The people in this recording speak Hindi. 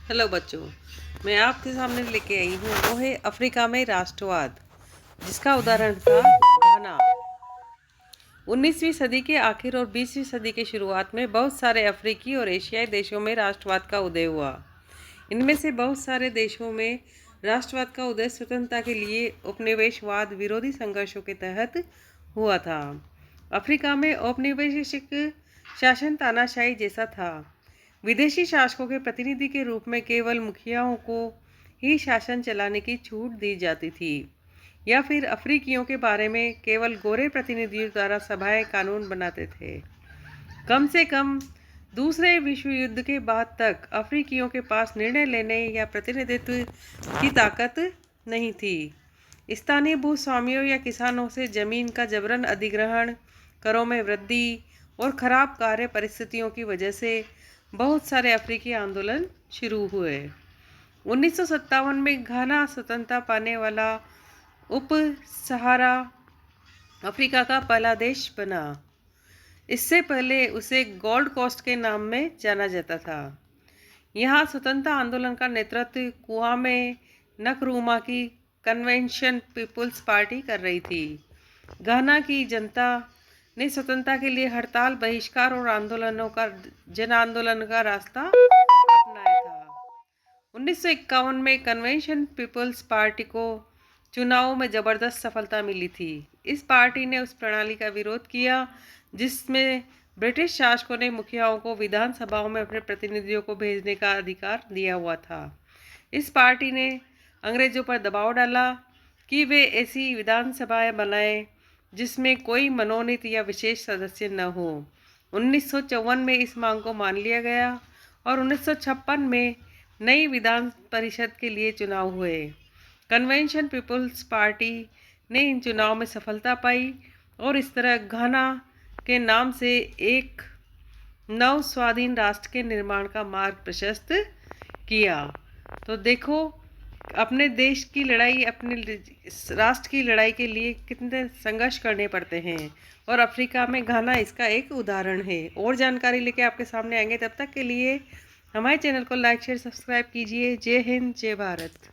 हेलो बच्चों, मैं आपके सामने लेके आई हूँ वो है अफ्रीका में राष्ट्रवाद, जिसका उदाहरण था घाना। 19वीं सदी के आखिर और 20वीं सदी के शुरुआत में बहुत सारे अफ्रीकी और एशियाई देशों में राष्ट्रवाद का उदय हुआ। इनमें से बहुत सारे देशों में राष्ट्रवाद का उदय स्वतंत्रता के लिए उपनिवेशवाद विरोधी संघर्षों के तहत हुआ था। अफ्रीका में औपनिवेशिक शासन तानाशाही जैसा था। विदेशी शासकों के प्रतिनिधि के रूप में केवल मुखियाओं को ही शासन चलाने की छूट दी जाती थी, या फिर अफ्रीकियों के बारे में केवल गोरे प्रतिनिधियों द्वारा सभाएं कानून बनाते थे। कम से कम दूसरे विश्व युद्ध के बाद तक अफ्रीकियों के पास निर्णय लेने या प्रतिनिधित्व की ताकत नहीं थी। स्थानीय भूस्वामियों या किसानों से जमीन का जबरन अधिग्रहण, करों में वृद्धि और खराब कार्य परिस्थितियों की वजह से बहुत सारे अफ्रीकी आंदोलन शुरू हुए। 1957 में घाना स्वतंत्रता पाने वाला उप सहारा अफ्रीका का पहला देश बना। इससे पहले उसे गोल्ड कोस्ट के नाम में जाना जाता था। यहाँ स्वतंत्रता आंदोलन का नेतृत्व कुआमे नक्रूमा की कन्वेंशन पीपुल्स पार्टी कर रही थी। घाना की जनता ने स्वतंत्रता के लिए हड़ताल, बहिष्कार और जन आंदोलन का रास्ता अपनाया था। 1951 में कन्वेंशन पीपल्स पार्टी को चुनावों में जबरदस्त सफलता मिली थी। इस पार्टी ने उस प्रणाली का विरोध किया जिसमें ब्रिटिश शासकों ने मुखियाओं को विधानसभाओं में अपने प्रतिनिधियों को भेजने का अधिकार दिया हुआ था। इस पार्टी ने अंग्रेजों पर दबाव डाला कि वे ऐसी विधानसभाएं बनाएं जिसमें कोई मनोनीत या विशेष सदस्य न हो। 1954 में इस मांग को मान लिया गया और 1956 में नई विधान परिषद के लिए चुनाव हुए। कन्वेंशन पीपल्स पार्टी ने इन चुनाव में सफलता पाई और इस तरह घाना के नाम से एक नव स्वाधीन राष्ट्र के निर्माण का मार्ग प्रशस्त किया। तो देखो, अपने देश की लड़ाई, अपने राष्ट्र की लड़ाई के लिए कितने संघर्ष करने पड़ते हैं, और अफ्रीका में घाना इसका एक उदाहरण है। और जानकारी लेके आपके सामने आएंगे। तब तक के लिए हमारे चैनल को लाइक, शेयर, सब्सक्राइब कीजिए। जय हिंद, जय भारत।